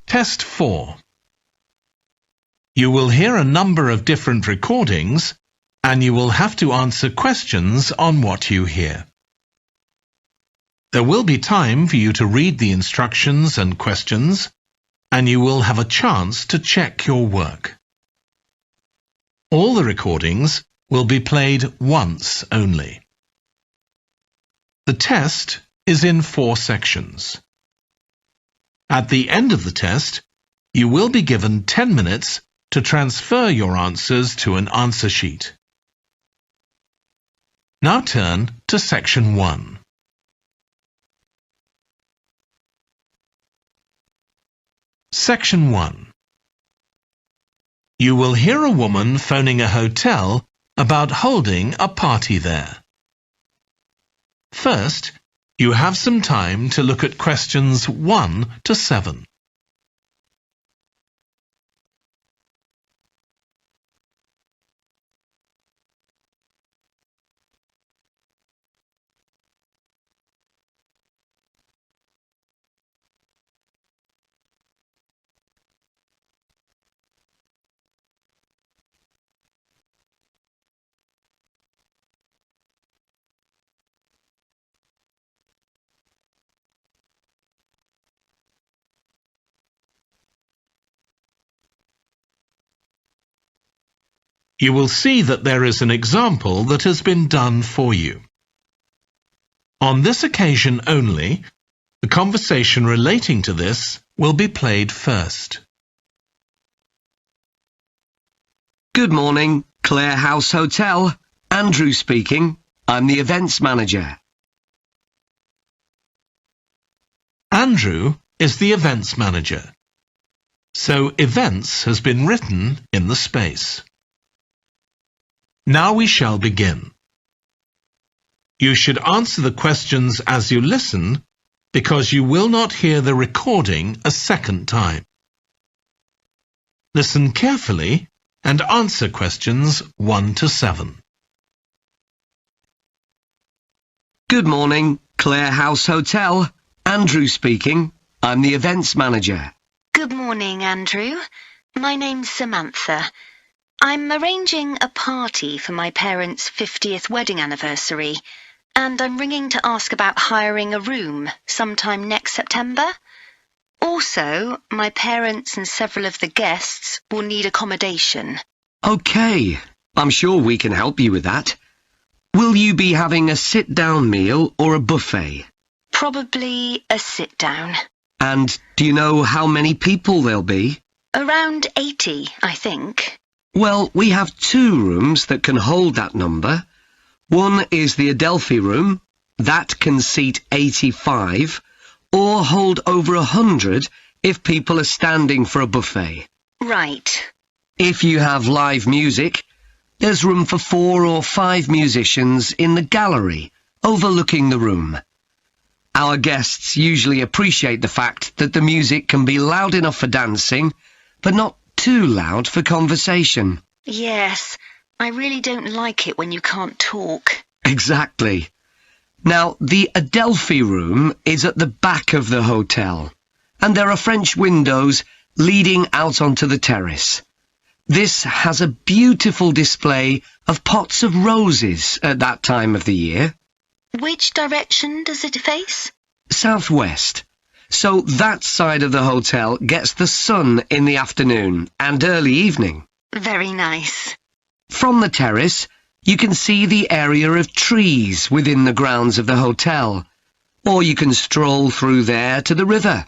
Test 4. You will hear a number of different recordings, and you will have to answer questions on what you hear. There will be time for you to read the instructions and questions, and you will have a chance to check your work. All the recordings will be played once only. The test is in 4 sections. At the end of the test, you will be given 10 minutes to transfer your answers to an answer sheet. Now turn to Section 1. Section 1. You will hear a woman phoning a hotel about holding a party there. First, you have some time to look at questions 1 to 7. You will see that there is an example that has been done for you. On this occasion only, the conversation relating to this will be played first. Good morning, Clare House Hotel. Andrew speaking. I'm the events manager. Andrew is the events manager. So events has been written in the space. Now we shall begin. You should answer the questions as you listen, because you will not hear the recording a second time. Listen carefully and answer questions 1 to 7. Good morning, Clare House Hotel. Andrew speaking. I'm the events manager. Good morning, Andrew. My name's Samantha. I'm arranging a party for my parents' 50th wedding anniversary, and I'm ringing to ask about hiring a room sometime next September. Also, my parents and several of the guests will need accommodation. OK, I'm sure we can help you with that. Will you be having a sit-down meal or a buffet? Probably a sit-down. And do you know how many people there'll be? Around 80, I think. Well, we have 2 rooms that can hold that number. One is the Adelphi room. That can seat 85, or hold over 100 if people are standing for a buffet. Right. If you have live music, there's room for 4 or 5 musicians in the gallery, overlooking the room. Our guests usually appreciate the fact that the music can be loud enough for dancing, but not too loud for conversation. Yes, I really don't like it when you can't talk. Exactly. Now, the Adelphi room is at the back of the hotel, and there are French windows leading out onto the terrace. This has a beautiful display of pots of roses at that time of the year. Which direction does it face? Southwest. So that side of the hotel gets the sun in the afternoon and early evening. Very nice. From the terrace, you can see the area of trees within the grounds of the hotel, or you can stroll through there to the river.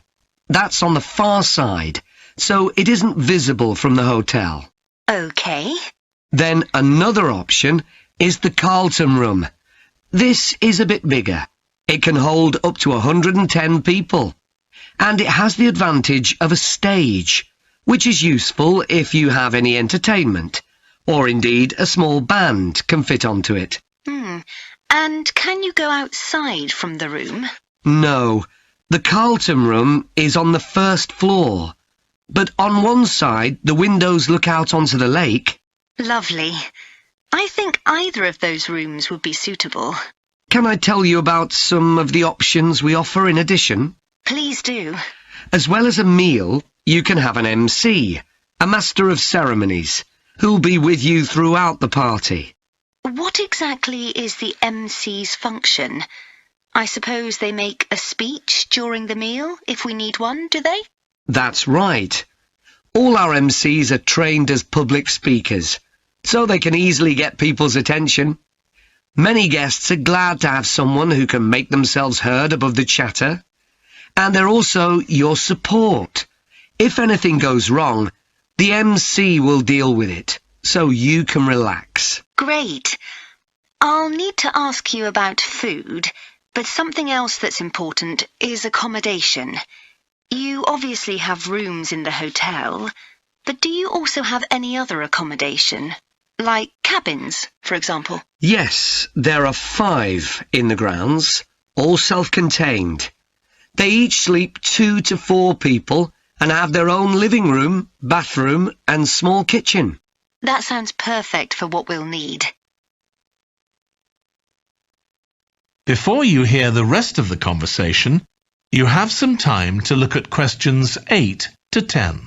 That's on the far side, so it isn't visible from the hotel. OK. Then another option is the Carlton Room. This is a bit bigger. It can hold up to 110 people. And it has the advantage of a stage, which is useful if you have any entertainment, or indeed a small band can fit onto it. And can you go outside from the room? No, the Carlton Room is on the 1st floor, but on one side the windows look out onto the lake. Lovely. I think either of those rooms would be suitable. Can I tell you about some of the options we offer in addition? Please do. As well as a meal, You can have an MC, a master of ceremonies, who'll be with you throughout the party. What exactly is the MC's function? I suppose they make a speech during the meal, if we need one, do they? That's right. All our MCs are trained as public speakers, so they can easily get people's attention. Many guests are glad to have someone who can make themselves heard above the chatter. And they're also your support. If anything goes wrong, the MC will deal with it, so you can relax. Great. I'll need to ask you about food, but something else that's important is accommodation. You obviously have rooms in the hotel, but do you also have any other accommodation? Like cabins, for example? Yes, there are 5 in the grounds, all self-contained. They each sleep 2 to 4 people and have their own living room, bathroom and small kitchen. That sounds perfect for what we'll need. Before you hear the rest of the conversation, you have some time to look at questions 8 to 10.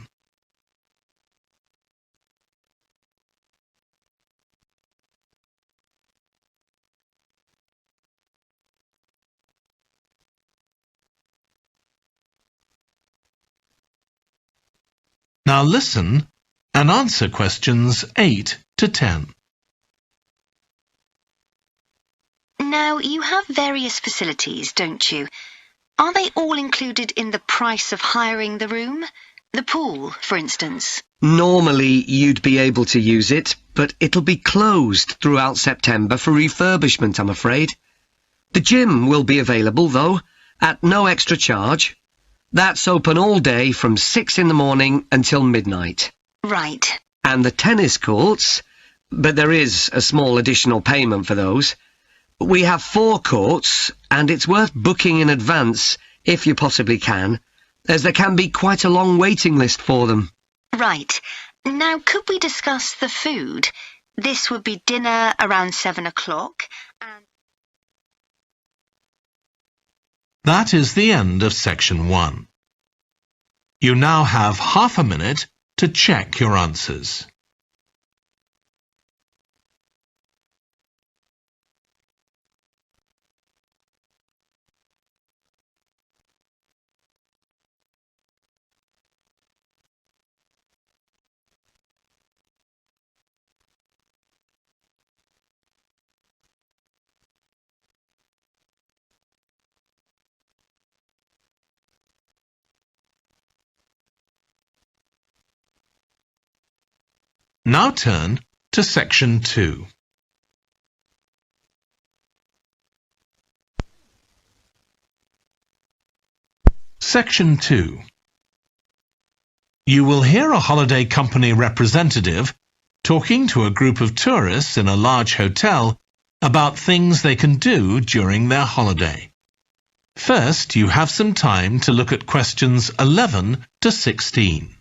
Now listen and answer questions 8 to 10. Now, you have various facilities, don't you? Are they all included in the price of hiring the room? The pool, for instance? Normally you'd be able to use it, but it'll be closed throughout September for refurbishment, I'm afraid. The gym will be available, though, at no extra charge. That's open all day from 6 in the morning until midnight. Right. And the tennis courts, but there is a small additional payment for those. We have 4 courts, and it's worth booking in advance, if you possibly can, as there can be quite a long waiting list for them. Right. Now, could we discuss the food? This would be dinner around 7 o'clock, and... That is the end of section 1. You now have half a minute to check your answers. Now turn to section 2. Section 2. You will hear a holiday company representative talking to a group of tourists in a large hotel about things they can do during their holiday. First, you have some time to look at questions 11 to 16.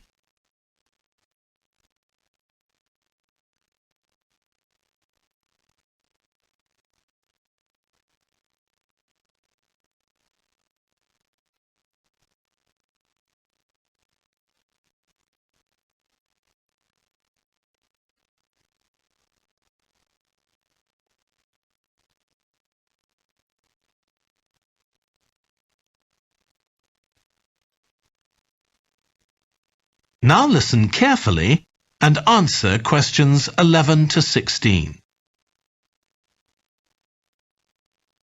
Now listen carefully and answer questions 11 to 16.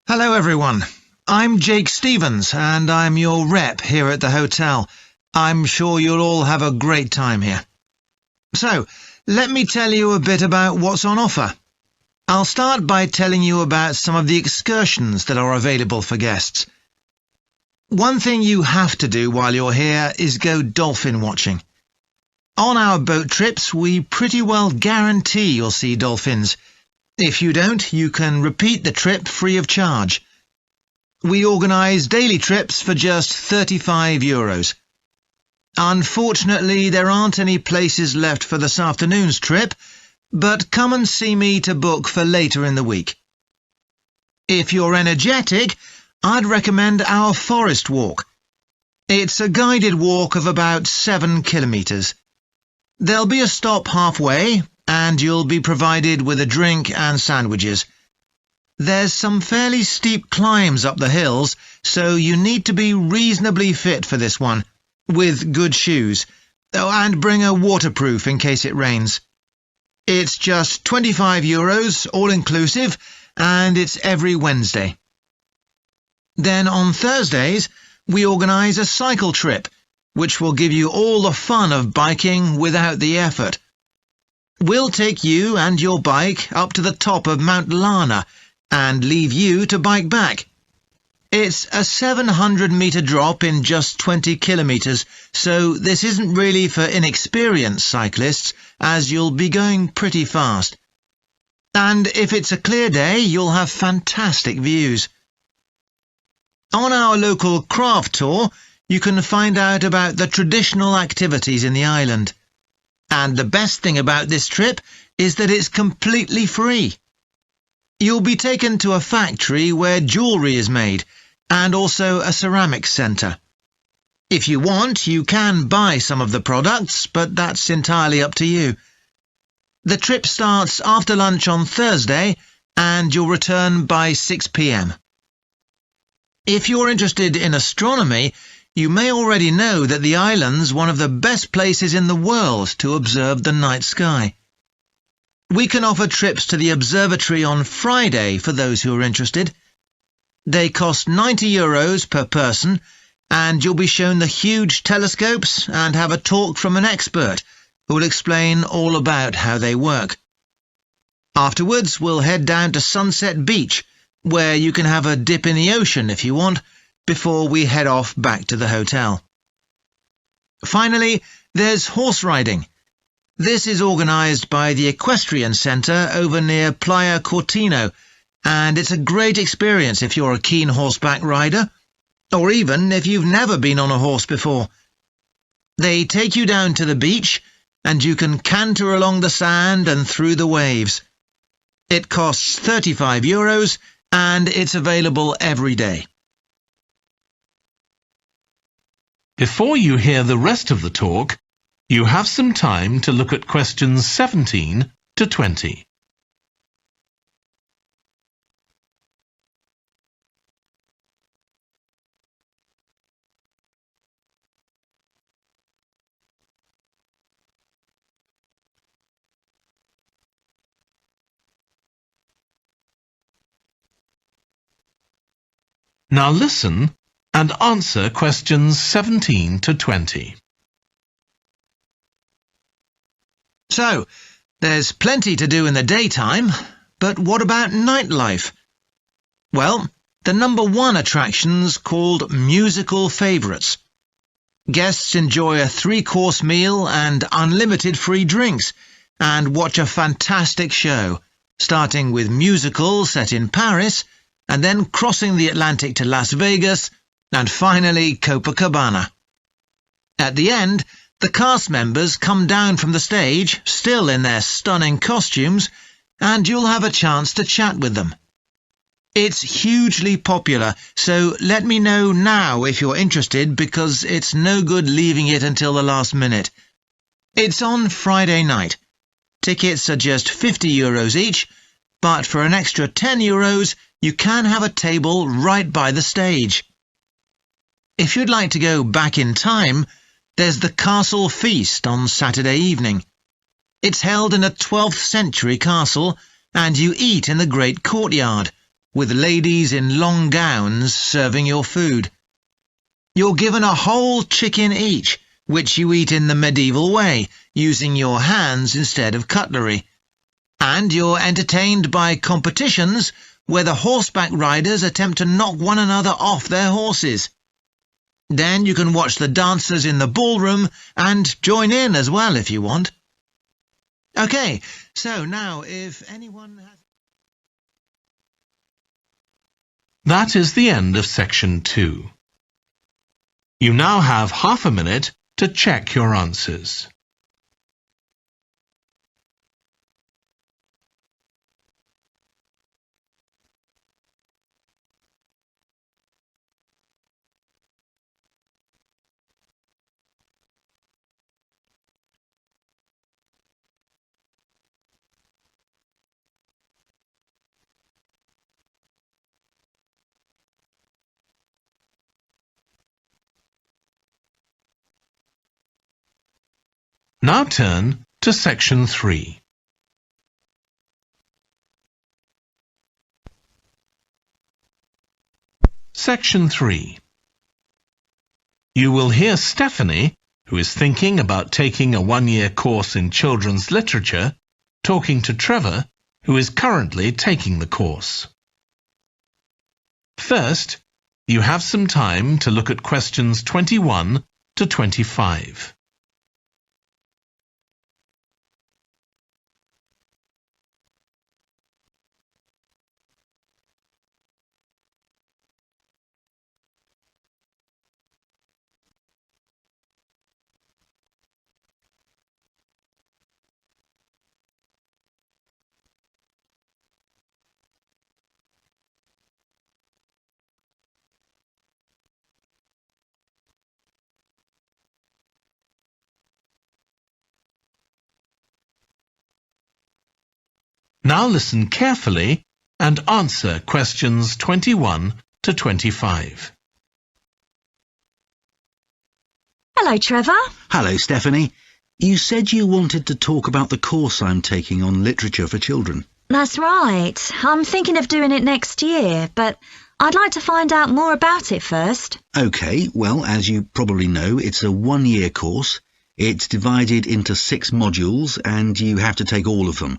Hello everyone, I'm Jake Stevens and I'm your rep here at the hotel. I'm sure you'll all have a great time here. So, let me tell you a bit about what's on offer. I'll start by telling you about some of the excursions that are available for guests. One thing you have to do while you're here is go dolphin watching. On our boat trips, we pretty well guarantee you'll see dolphins. If you don't, you can repeat the trip free of charge. We organise daily trips for just €35. Unfortunately, there aren't any places left for this afternoon's trip, but come and see me to book for later in the week. If you're energetic, I'd recommend our forest walk. It's a guided walk of about 7 kilometres. There'll be a stop halfway, and you'll be provided with a drink and sandwiches. There's some fairly steep climbs up the hills, so you need to be reasonably fit for this one, with good shoes. Oh, and bring a waterproof in case it rains. It's just €25, all-inclusive, and it's every Wednesday. Then on Thursdays, we organise a cycle trip, which will give you all the fun of biking without the effort. We'll take you and your bike up to the top of Mount Lana and leave you to bike back. It's a 700-metre drop in just 20 kilometres, so this isn't really for inexperienced cyclists, as you'll be going pretty fast. And if it's a clear day, you'll have fantastic views. On our local craft tour, you can find out about the traditional activities in the island. And the best thing about this trip is that it's completely free. You'll be taken to a factory where jewellery is made, and also a ceramics centre. If you want, you can buy some of the products, but that's entirely up to you. The trip starts after lunch on Thursday, and you'll return by 6 p.m. If you're interested in astronomy, you may already know that the island's one of the best places in the world to observe the night sky. We can offer trips to the observatory on Friday for those who are interested. They cost €90 per person, and you'll be shown the huge telescopes and have a talk from an expert who will explain all about how they work. Afterwards, we'll head down to Sunset Beach, where you can have a dip in the ocean if you want, before we head off back to the hotel. Finally, there's horse riding. This is organised by the Equestrian Centre over near Playa Cortino, and it's a great experience if you're a keen horseback rider, or even if you've never been on a horse before. They take you down to the beach, and you can canter along the sand and through the waves. It costs €35, and it's available every day. Before you hear the rest of the talk, you have some time to look at questions 17 to 20. Now listen and answer questions 17 to 20. So, there's plenty to do in the daytime, but what about nightlife? Well, the number one attraction's called Musical Favourites. Guests enjoy a 3-course meal and unlimited free drinks, and watch a fantastic show, starting with musicals set in Paris, and then crossing the Atlantic to Las Vegas, and finally Copacabana. At the end, the cast members come down from the stage, still in their stunning costumes, and you'll have a chance to chat with them. It's hugely popular, so let me know now if you're interested, because it's no good leaving it until the last minute. It's on Friday night. Tickets are just €50 each, but for an extra €10, you can have a table right by the stage. If you'd like to go back in time, there's the Castle Feast on Saturday evening. It's held in a 12th century castle, and you eat in the great courtyard, with ladies in long gowns serving your food. You're given a whole chicken each, which you eat in the medieval way, using your hands instead of cutlery. And you're entertained by competitions where the horseback riders attempt to knock one another off their horses. Then you can watch the dancers in the ballroom and join in as well if you want. OK, so now if anyone has... That is the end of section 2. You now have half a minute to check your answers. Now turn to Section 3. Section 3. You will hear Stephanie, who is thinking about taking a one-year course in children's literature, talking to Trevor, who is currently taking the course. First, you have some time to look at questions 21 to 25. Now listen carefully and answer questions 21 to 25. Hello, Trevor. Hello, Stephanie. You said you wanted to talk about the course I'm taking on literature for children. That's right. I'm thinking of doing it next year, but I'd like to find out more about it first. OK, well, as you probably know, it's a one-year course. It's divided into 6 modules, and you have to take all of them.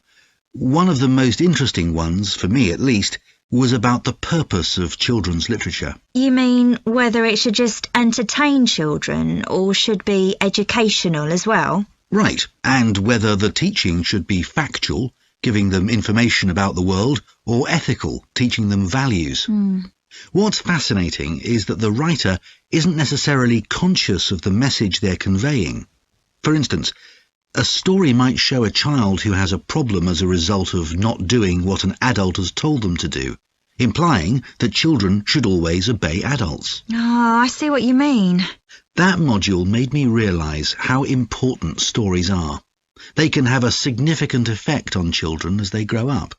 One of the most interesting ones, for me at least, was about the purpose of children's literature. You mean whether it should just entertain children or should be educational as well? Right, and whether the teaching should be factual, giving them information about the world, or ethical, teaching them values. What's fascinating is that the writer isn't necessarily conscious of the message they're conveying. For instance, a story might show a child who has a problem as a result of not doing what an adult has told them to do, implying that children should always obey adults. Oh, I see what you mean. That module made me realise how important stories are. They can have a significant effect on children as they grow up.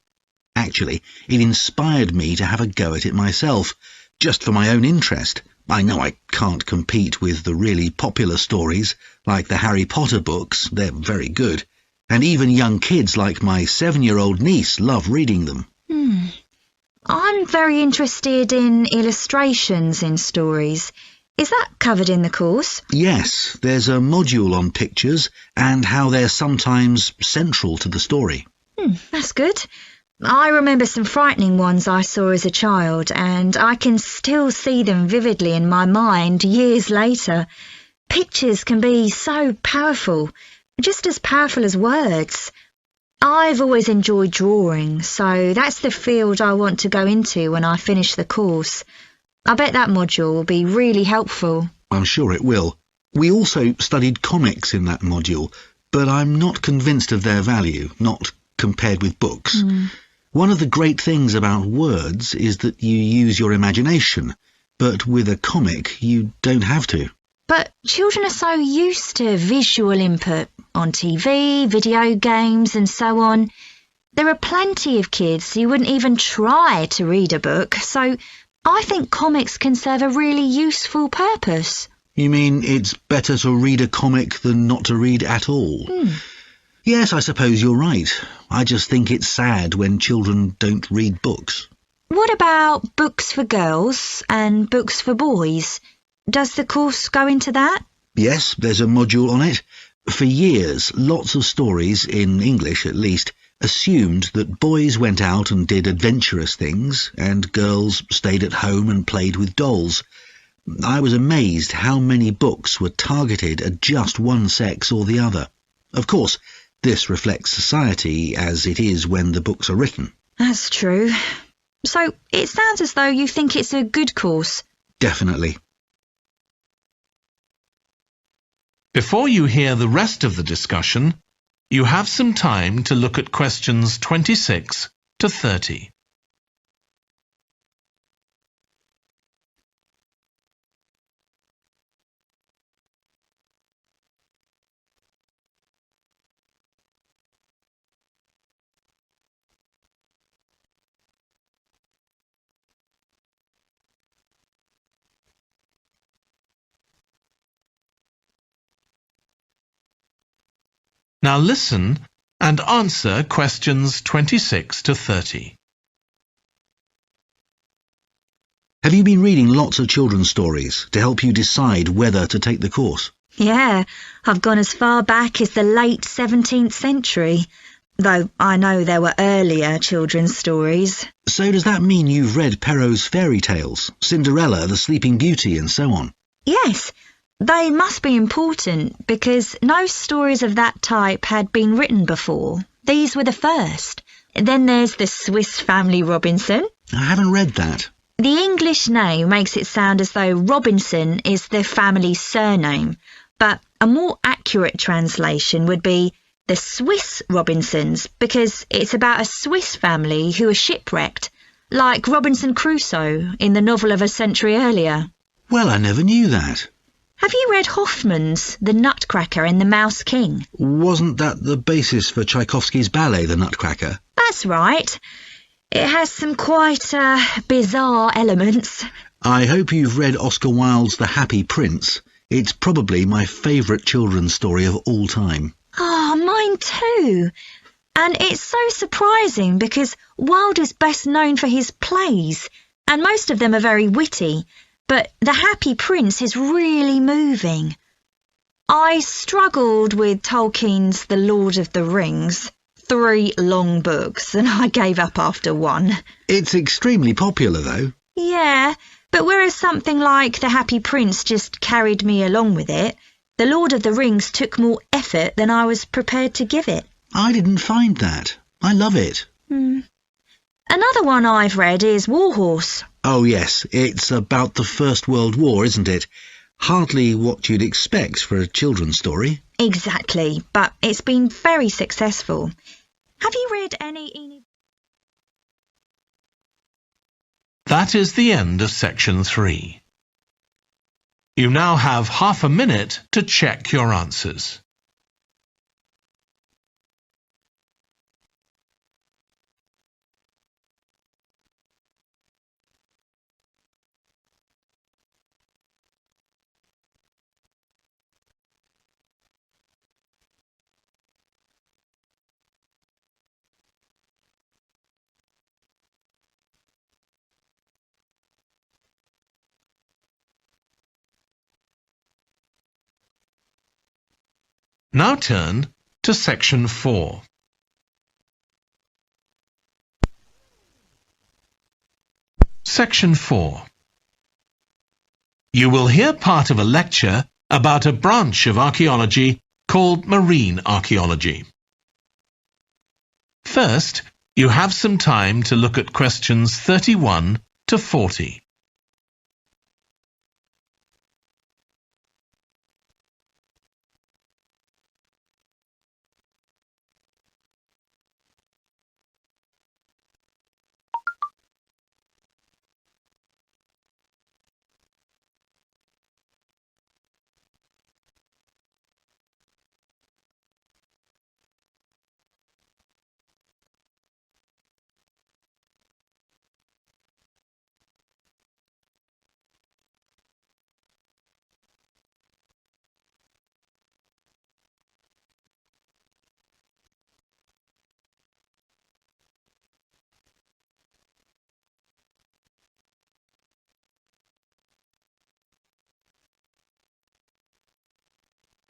Actually, it inspired me to have a go at it myself, just for my own interest. I know I can't compete with the really popular stories, like the Harry Potter books. They're very good. And even young kids like my 7-year-old niece love reading them. I'm very interested in illustrations in stories. Is that covered in the course? Yes, there's a module on pictures and how they're sometimes central to the story. That's good. I remember some frightening ones I saw as a child, and I can still see them vividly in my mind years later. Pictures can be so powerful, just as powerful as words. I've always enjoyed drawing, so that's the field I want to go into when I finish the course. I bet that module will be really helpful. I'm sure it will. We also studied comics in that module, but I'm not convinced of their value, not compared with books. One of the great things about words is that you use your imagination, but with a comic you don't have to. But children are so used to visual input on TV, video games and so on. There are plenty of kids who wouldn't even try to read a book, so I think comics can serve a really useful purpose. You mean it's better to read a comic than not to read at all? Yes, I suppose you're right. I just think it's sad when children don't read books. What about books for girls and books for boys? Does the course go into that? Yes, there's a module on it. For years, lots of stories, in English at least, assumed that boys went out and did adventurous things, and girls stayed at home and played with dolls. I was amazed how many books were targeted at just one sex or the other. Of course, this reflects society as it is when the books are written. That's true. So it sounds as though you think it's a good course. Definitely. Before you hear the rest of the discussion, you have some time to look at questions 26 to 30. Now listen and answer questions 26 to 30. Have you been reading lots of children's stories to help you decide whether to take the course? Yeah, I've gone as far back as the late 17th century, though I know there were earlier children's stories. So does that mean you've read Perrault's fairy tales, Cinderella, the Sleeping Beauty, and so on? Yes, they must be important because no stories of that type had been written before. These were the first. Then there's the Swiss Family Robinson. I haven't read that. The English name makes it sound as though Robinson is the family's surname, but a more accurate translation would be the Swiss Robinsons, because it's about a Swiss family who are shipwrecked, like Robinson Crusoe in the novel of a century earlier. Well, I never knew that. Have you read Hoffmann's The Nutcracker and the Mouse King? Wasn't that the basis for Tchaikovsky's ballet, The Nutcracker? That's right. It has some quite bizarre elements. I hope you've read Oscar Wilde's The Happy Prince. It's probably my favourite children's story of all time. Oh, mine too. And it's so surprising because Wilde is best known for his plays, and most of them are very witty, but The Happy Prince is really moving. I struggled with Tolkien's The Lord of the Rings. 3 long books, and I gave up after 1. It's extremely popular, though. Yeah, but whereas something like The Happy Prince just carried me along with it, The Lord of the Rings took more effort than I was prepared to give it. I didn't find that. I love it. Another one I've read is Warhorse. Oh, yes, it's about the First World War, isn't it? Hardly what you'd expect for a children's story. Exactly, but it's been very successful. Have you read any... That is the end of section 3. You now have half a minute to check your answers. Now turn to section 4. Section 4. You will hear part of a lecture about a branch of archaeology called marine archaeology. First, you have some time to look at questions 31 to 40.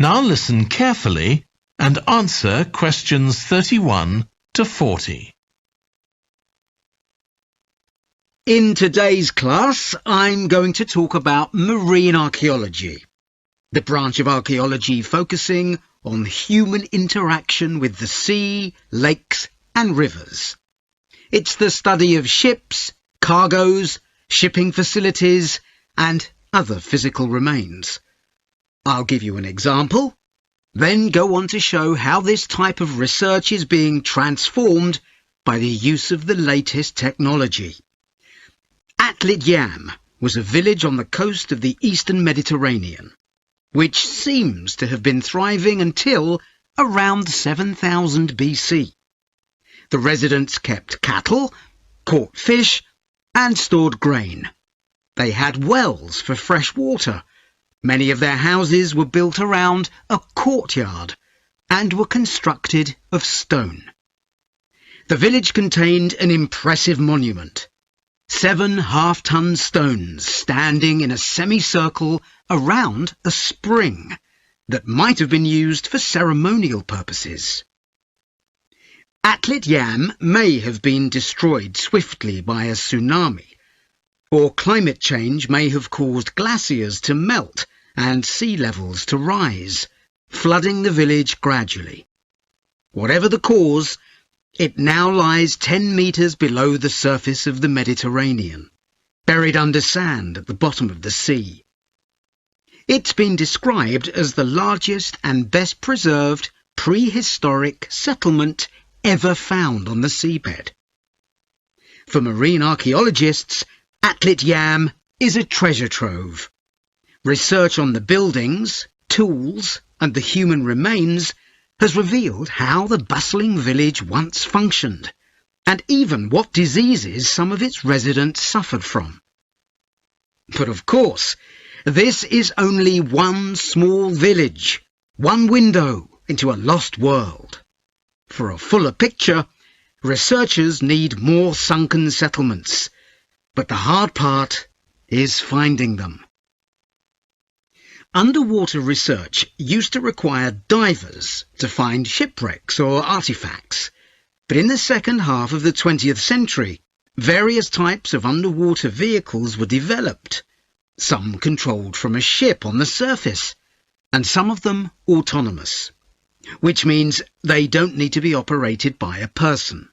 Now listen carefully and answer questions 31 to 40. In today's class, I'm going to talk about marine archaeology, the branch of archaeology focusing on human interaction with the sea, lakes and rivers. It's the study of ships, cargoes, shipping facilities and other physical remains. I'll give you an example, then go on to show how this type of research is being transformed by the use of the latest technology. Atlit Yam was a village on the coast of the eastern Mediterranean, which seems to have been thriving until around 7000 BC. The residents kept cattle, caught fish, and stored grain. They had wells for fresh water. Many of their houses were built around a courtyard, and were constructed of stone. The village contained an impressive monument, 7 half-ton stones standing in a semicircle around a spring that might have been used for ceremonial purposes. Atlit Yam may have been destroyed swiftly by a tsunami, or climate change may have caused glaciers to melt and sea levels to rise, flooding the village gradually. Whatever the cause, it now lies 10 metres below the surface of the Mediterranean, buried under sand at the bottom of the sea. It's been described as the largest and best preserved prehistoric settlement ever found on the seabed. For marine archaeologists, Atlit Yam is a treasure trove. Research on the buildings, tools, and the human remains has revealed how the bustling village once functioned, and even what diseases some of its residents suffered from. But of course, this is only one small village, one window into a lost world. For a fuller picture, researchers need more sunken settlements, but the hard part is finding them. Underwater research used to require divers to find shipwrecks or artifacts, but in the second half of the 20th century, various types of underwater vehicles were developed, some controlled from a ship on the surface, and some of them autonomous, which means they don't need to be operated by a person.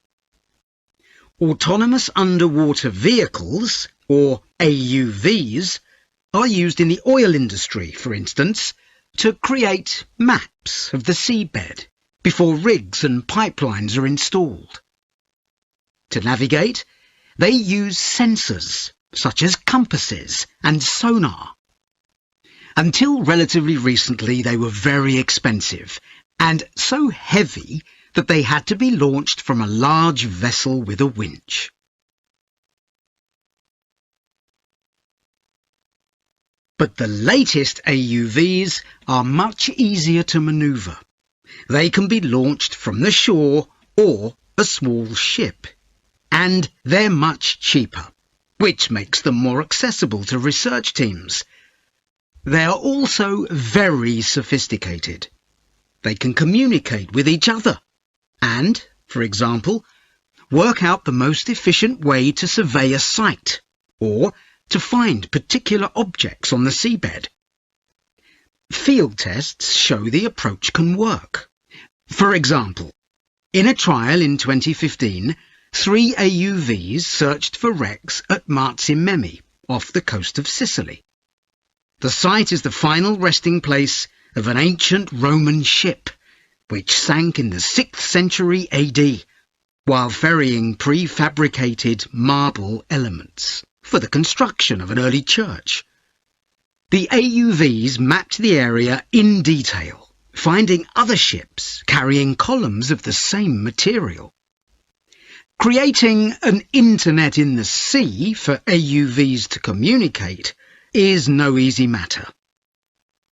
Autonomous underwater vehicles, or AUVs, are used in the oil industry, for instance, to create maps of the seabed before rigs and pipelines are installed. To navigate, they use sensors such as compasses and sonar. Until relatively recently, they were very expensive and so heavy that they had to be launched from a large vessel with a winch. But the latest AUVs are much easier to manoeuvre. They can be launched from the shore or a small ship, and they're much cheaper, which makes them more accessible to research teams. They are also very sophisticated. They can communicate with each other and, for example, work out the most efficient way to survey a site or to find particular objects on the seabed. Field tests show the approach can work. For example, in a trial in 2015, 3 AUVs searched for wrecks at Marzi off the coast of Sicily. The site is the final resting place of an ancient Roman ship, which sank in the 6th century AD, while ferrying prefabricated marble elements for the construction of an early church. The AUVs mapped the area in detail, finding other ships carrying columns of the same material. Creating an internet in the sea for AUVs to communicate is no easy matter.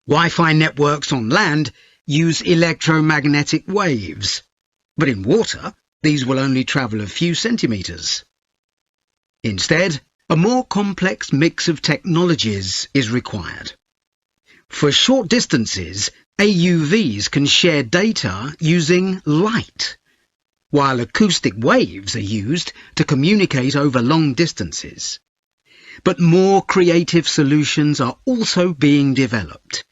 Wi-Fi networks on land use electromagnetic waves, but in water these will only travel a few centimetres. Instead, a more complex mix of technologies is required. For short distances, AUVs can share data using light, while acoustic waves are used to communicate over long distances. But more creative solutions are also being developed,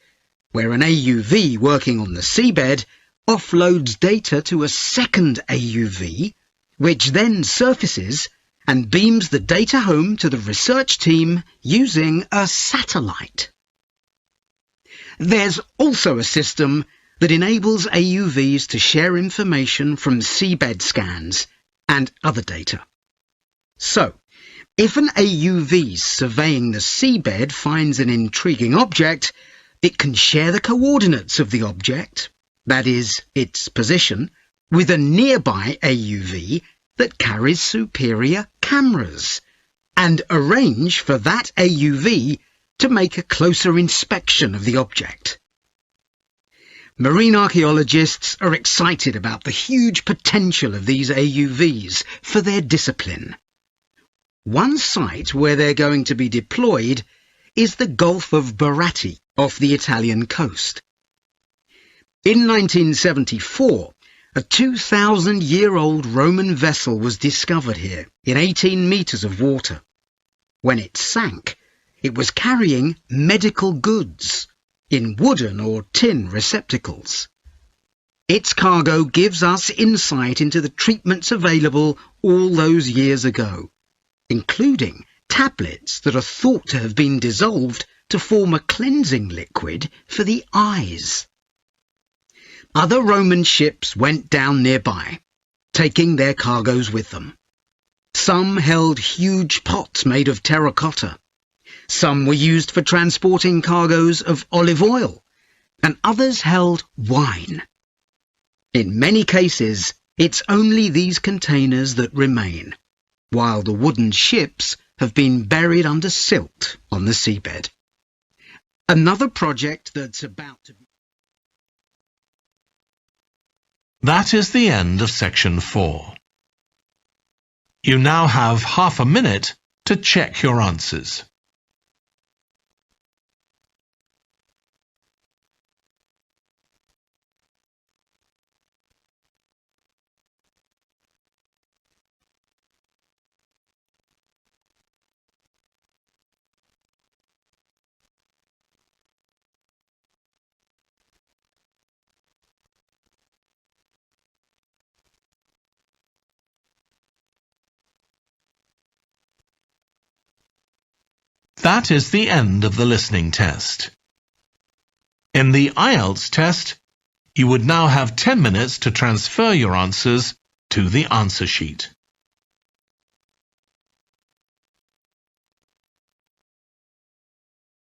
where an AUV working on the seabed offloads data to a second AUV, which then surfaces and beams the data home to the research team using a satellite. There's also a system that enables AUVs to share information from seabed scans and other data. So, if an AUV surveying the seabed finds an intriguing object, it can share the coordinates of the object, that is, its position, with a nearby AUV that carries superior cameras, and arrange for that AUV to make a closer inspection of the object. Marine archaeologists are excited about the huge potential of these AUVs for their discipline. One site where they're going to be deployed is the Gulf of Baratti off the Italian coast. In 1974, a 2,000-year-old Roman vessel was discovered here in 18 metres of water. When it sank, it was carrying medical goods in wooden or tin receptacles. Its cargo gives us insight into the treatments available all those years ago, including tablets that are thought to have been dissolved to form a cleansing liquid for the eyes. Other Roman ships went down nearby, taking their cargoes with them. Some held huge pots made of terracotta. Some were used for transporting cargoes of olive oil, and others held wine. In many cases, it's only these containers that remain, while the wooden ships have been buried under silt on the seabed. Another project that's about to be... That is the end of section 4. You now have half a minute to check your answers. That is the end of the listening test. In the IELTS test, you would now have 10 minutes to transfer your answers to the answer sheet.